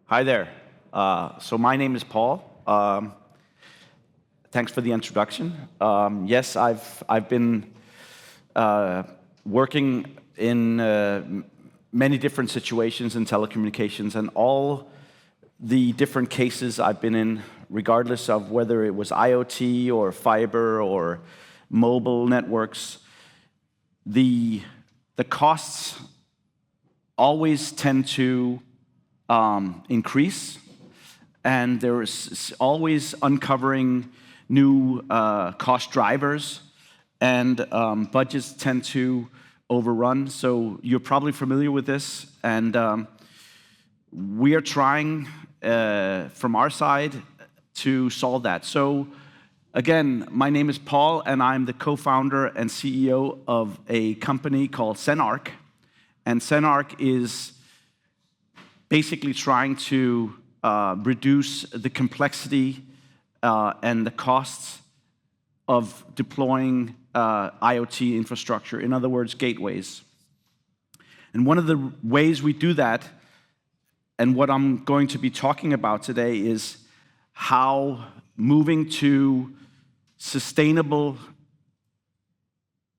Hi there. So my name is Paul. Thanks for the introduction. Yes, I've been working in many different situations in telecommunications, and all the different cases I've been in, regardless of whether it was IoT or fiber or mobile networks, the costs always tend to increase, and there is always uncovering new cost drivers, and budgets tend to overrun. So you're probably familiar with this, and we are trying from our side to solve that. So again, my name is Paul, and I'm the co-founder and CEO of a company called SenArch, and SenArch is basically trying to reduce the complexity and the costs of deploying IoT infrastructure, in other words, gateways. And one of the ways we do that, and what I'm going to be talking about today, is how moving to sustainable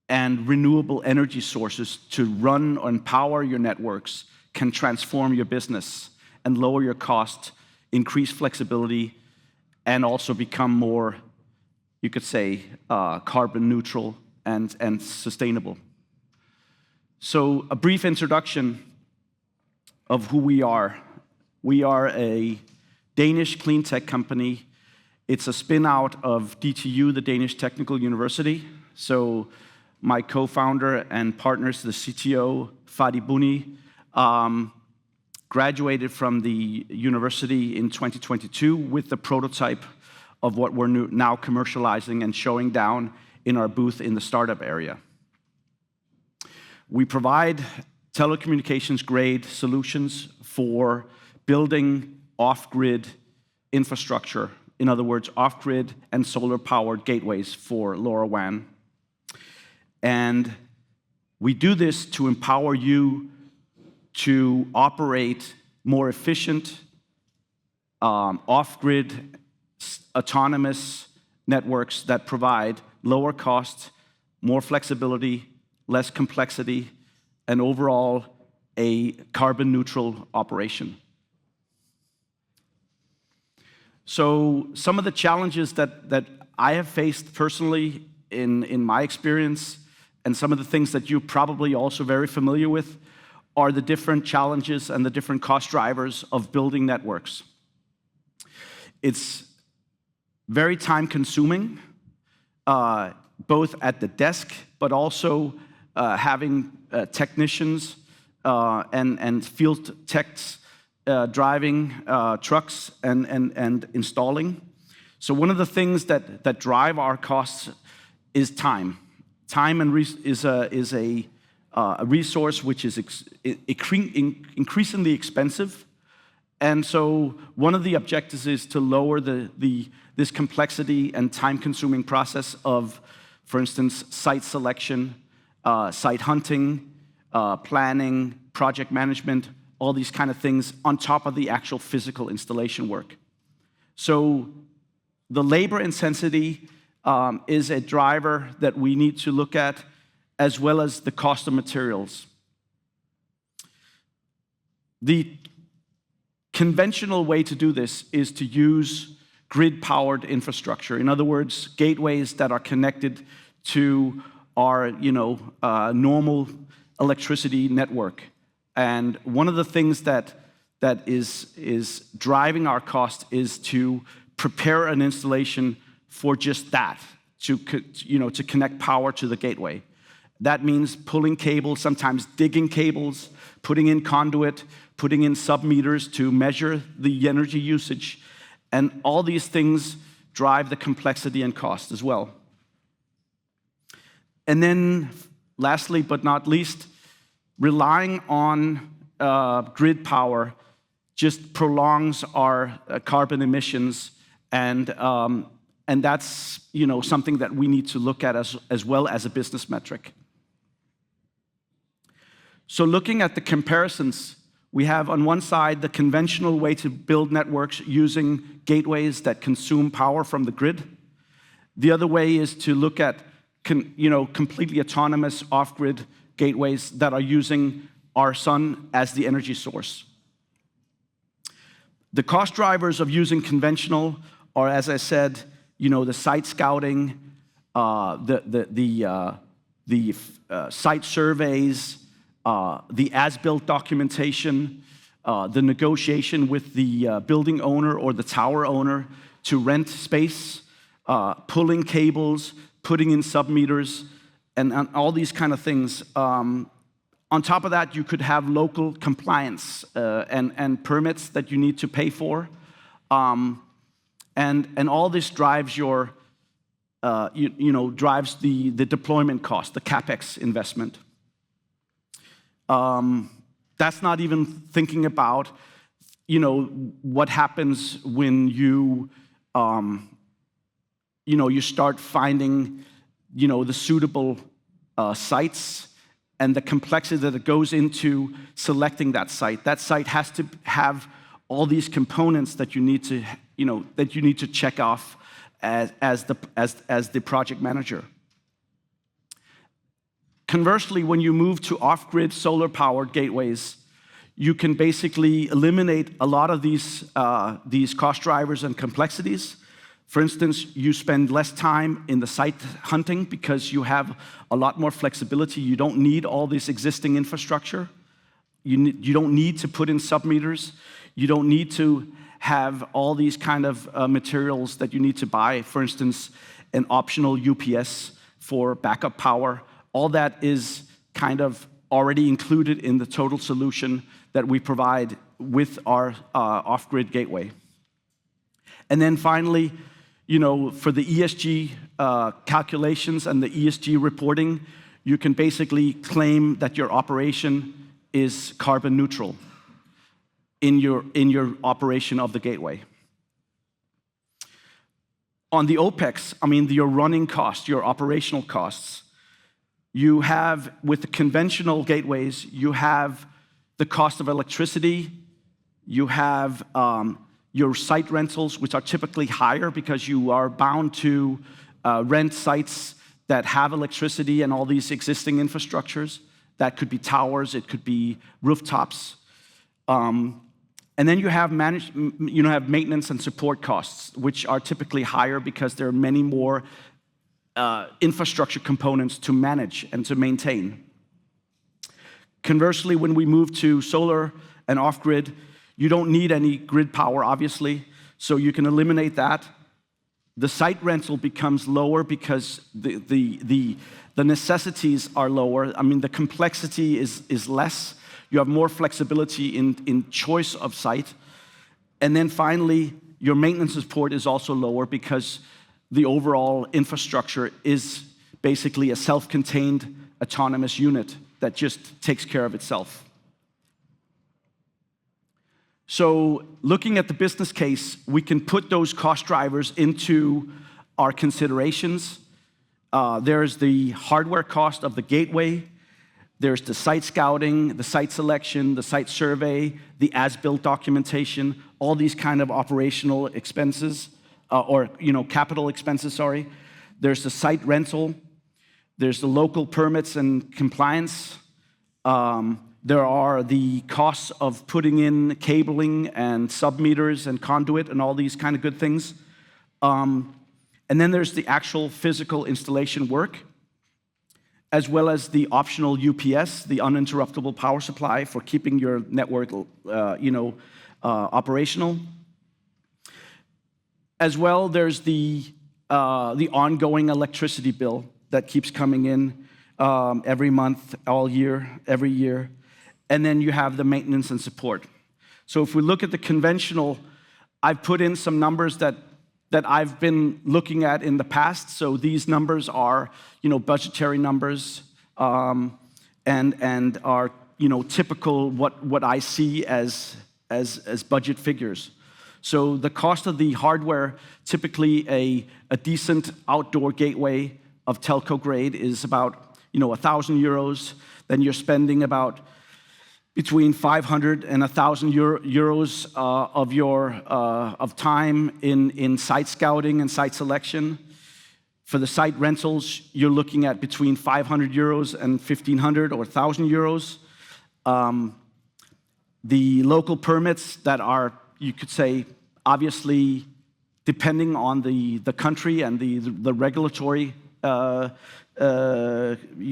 and renewable energy sources to run and power your networks can transform your business and lower your cost, increase flexibility, and also become more, you could say, carbon neutral and sustainable. So a brief introduction of who we are. We are a Danish clean tech company. It's a spin-out of DTU, the Danish Technical University. So my co-founder and partners, the CTO, Fadi Buni, graduated from the university in 2022 with the prototype of what we're now commercializing and showing down in our booth in the startup area. We provide telecommunications-grade solutions for building off-grid infrastructure, in other words, off-grid and solar-powered gateways for LoRaWAN. And we do this to empower you to operate more efficient, off-grid, autonomous networks that provide lower cost, more flexibility, less complexity, and overall a carbon-neutral operation. So some of the challenges that I have faced personally in my experience, and some of the things that you're probably also very familiar with, are the different challenges and the different cost drivers of building networks. It's very time-consuming, both at the desk, but also having technicians and field techs driving trucks and installing. So one of the things that drive our costs is time. Time is a resource which is increasingly expensive, and so one of the objectives is to lower this complexity and time-consuming process of, for instance, site selection, site hunting, planning, project management, all these kind of things on top of the actual physical installation work. So the labor intensity is a driver that we need to look at, as well as the cost of materials. The conventional way to do this is to use grid-powered infrastructure. In other words, gateways that are connected to our normal electricity network. And one of the things that is driving our cost is to prepare an installation for just that, to connect power to the gateway. That means pulling cables, sometimes digging cables, putting in conduit, putting in sub-meters to measure the energy usage. And all these things drive the complexity and cost as well. And then, lastly but not least, relying on grid power just prolongs our carbon emissions, and that's something that we need to look at as well as a business metric. So looking at the comparisons, We have on one side the conventional way to build networks using gateways that consume power from the grid. The other way is to look at completely autonomous off-grid gateways that are using our sun as the energy source. The cost drivers of using conventional are, as I said, the site scouting, the site surveys, the as-built documentation, the negotiation with the building owner or the tower owner to rent space, pulling cables, putting in submeters, and all these kind of things. On top of that, you could have local compliance and permits that you need to pay for. And all this drives drives the deployment cost, the CapEx investment. That's not even thinking about, what happens when you start finding, the suitable sites and the complexity that it goes into selecting that site. That site has to have all these components that you need to check off as the project manager. Conversely, when you move to off-grid solar-powered gateways, you can basically eliminate a lot of these cost drivers and complexities. For instance, you spend less time in the site hunting because you have a lot more flexibility. You don't need all this existing infrastructure. You don't need to put in submeters. You don't need to have all these kind of materials that you need to buy. For instance, an optional UPS for backup power. All that is kind of already included in the total solution that we provide with our off-grid gateway. And then finally, for the ESG calculations and the ESG reporting, you can basically claim that your operation is carbon neutral in your operation of the gateway. On the OpEx, your running costs, your operational costs, you have, with the conventional gateways, you have the cost of electricity, you have your site rentals, which are typically higher because you are bound to rent sites that have electricity and all these existing infrastructures. That could be towers, it could be rooftops. And then you have maintenance and support costs, which are typically higher because there are many more infrastructure components to manage and to maintain. Conversely, when we move to solar and off-grid, you don't need any grid power, obviously, so you can eliminate that. The site rental becomes lower because the necessities are lower. The complexity is less. You have more flexibility in choice of site. And then finally, your maintenance support is also lower because the overall infrastructure is basically a self-contained autonomous unit that just takes care of itself. So looking at the business case, we can put those cost drivers into our considerations. There's the hardware cost of the gateway. There's the site scouting, the site selection, the site survey, the as-built documentation, all these kind of operational expenses, capital expenses, sorry. There's the site rental. There's the local permits and compliance. There are the costs of putting in cabling and submeters and conduit and all these kind of good things. And then there's the actual physical installation work, as well as the optional UPS, the uninterruptible power supply for keeping your network, operational. As well, there's the ongoing electricity bill that keeps coming in every month, all year, every year. And then you have the maintenance and support. So if we look at the conventional, I've put in some numbers that I've been looking at in the past. So these numbers are, budgetary numbers, and are, typical what I see as budget figures. So the cost of the hardware, typically a decent outdoor gateway of telco grade is about, 1,000 euros. Then you're spending about between 500 and 1,000 euros of time in site scouting and site selection. For the site rentals, you're looking at between 500 euros and 1,500 or 1,000 euros. The local permits that are, you could say, obviously depending on the country and the regulatory, you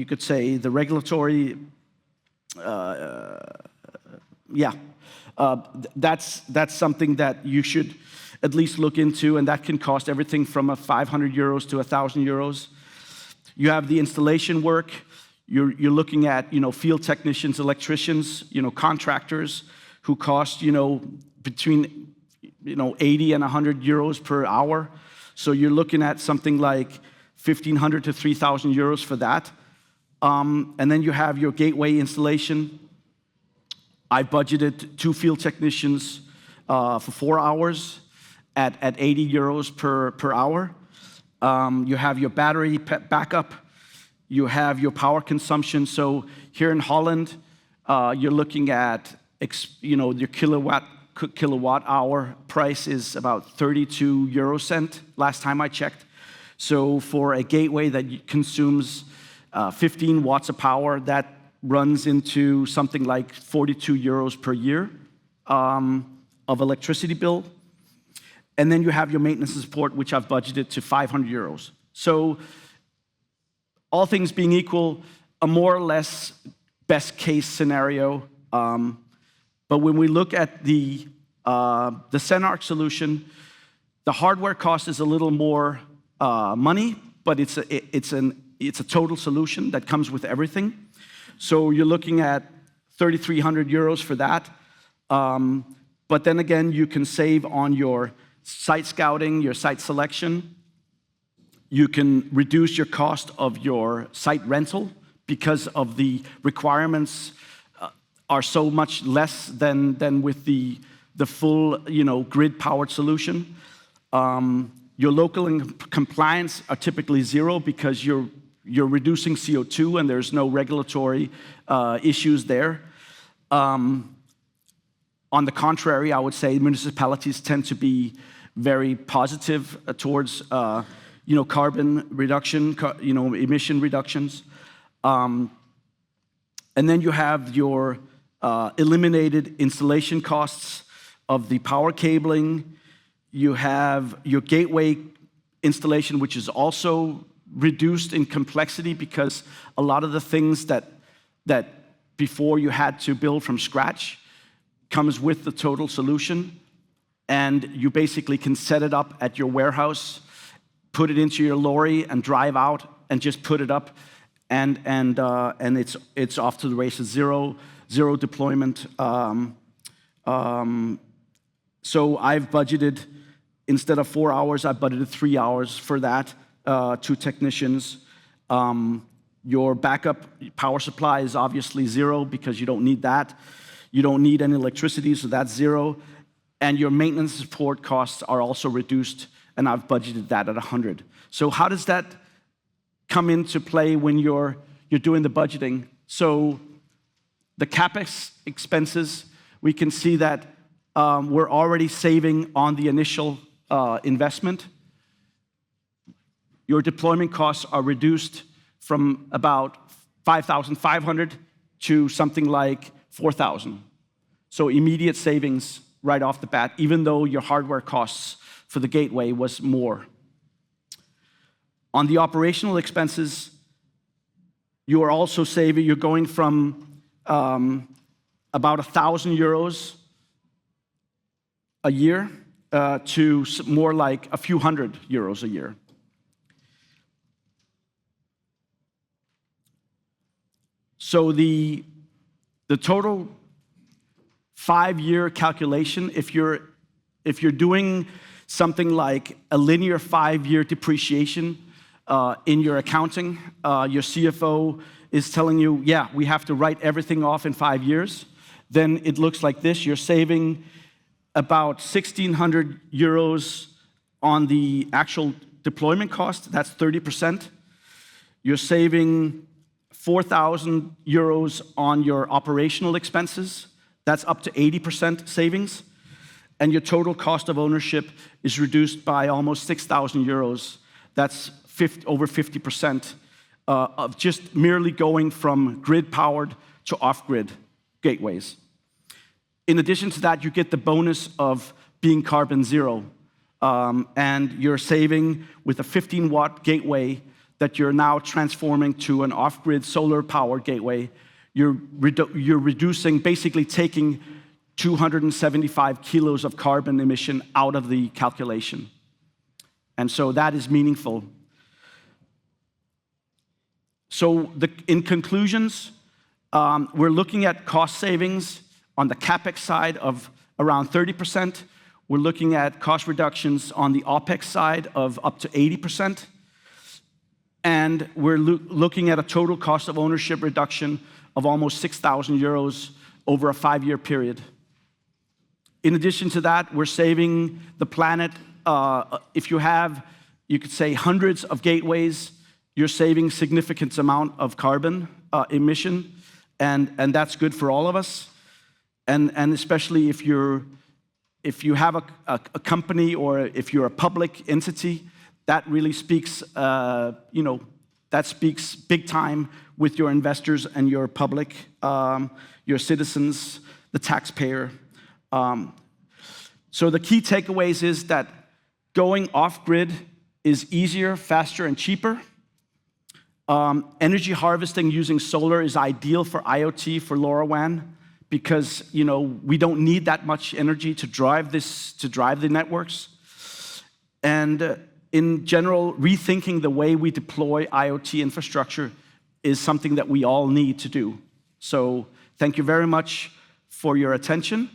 could say the regulatory, that's something that you should at least look into, and that can cost everything from 500 euros to 1,000 euros. You have the installation work. You're looking at field technicians, electricians, contractors who cost between 80 and 100 euros per hour. So you're looking at something like 1,500 to 3,000 euros for that. And then you have your gateway installation. I budgeted 2 field technicians for 4 hours at 80 euros per hour. You have your battery backup. You have your power consumption. So here in Holland, you're looking at your kilowatt hour price is about 32 euro cent last time I checked. So for a gateway that consumes 15 watts of power, that runs into something like 42 euros per year of electricity bill. And then you have your maintenance and support, which I've budgeted to 500 euros. So all things being equal, a more or less best case scenario. But when we look at the SenArch solution, the hardware cost is a little more money, but it's a total solution that comes with everything. So you're looking at 3,300 euros for that. But then again, you can save on your site scouting, your site selection. You can reduce your cost of your site rental because of the requirements are so much less than with the full grid-powered solution. Your local compliance are typically zero because you're reducing CO2 and there's no regulatory issues there. On the contrary, I would say municipalities tend to be very positive towards carbon reduction, emission reductions. And then you have your eliminated installation costs of the power cabling. You have your gateway installation, which is also reduced in complexity because a lot of the things that before you had to build from scratch comes with the total solution. And you basically can set it up at your warehouse, put it into your lorry and drive out and just put it up, and it's off to the races. Zero deployment. So I've budgeted, instead of 4 hours, I budgeted 3 hours for that, 2 technicians. Your backup power supply is obviously zero because you don't need that. You don't need any electricity, so that's zero. And your maintenance support costs are also reduced, and I've budgeted that at 100. So how does that come into play when you're doing the budgeting? So the CapEx expenses, we can see that we're already saving on the initial investment. Your deployment costs are reduced from about 5,500 to something like 4,000. So immediate savings right off the bat, even though your hardware costs for the gateway was more. On the operational expenses, you are also saving. You're going from about 1,000 euros a year to more like a few hundred euros a year. So the total 5-year calculation, if you're doing something like a linear 5-year depreciation in your accounting, your CFO is telling you, yeah, we have to write everything off in 5 years, then it looks like this. You're saving about 1,600 euros on the actual deployment cost. That's 30%. You're saving 4,000 euros on your operational expenses. That's up to 80% savings. And your total cost of ownership is reduced by almost 6,000 euros. That's over 50% of just merely going from grid-powered to off-grid gateways. In addition to that, you get the bonus of being carbon zero. And you're saving with a 15-watt gateway that you're now transforming to an off-grid solar-powered gateway. You're reducing, basically taking 275 kilos of carbon emission out of the calculation. And so that is meaningful. So in conclusions, we're looking at cost savings on the CapEx side of around 30%. We're looking at cost reductions on the OpEx side of up to 80%. And we're looking at a total cost of ownership reduction of almost 6,000 euros over a 5-year period. In addition to that, we're saving the planet. If you have, you could say, hundreds of gateways, you're saving significant amount of carbon emission, and that's good for all of us. And especially if you have a company or if you're a public entity, that really speaks, that speaks big time with your investors and your public, your citizens, the taxpayer. So the key takeaways is that going off-grid is easier, faster, and cheaper. Energy harvesting using solar is ideal for IoT, for LoRaWAN, because we don't need that much energy to drive the networks. And in general, rethinking the way we deploy IoT infrastructure is something that we all need to do. So thank you very much for your attention.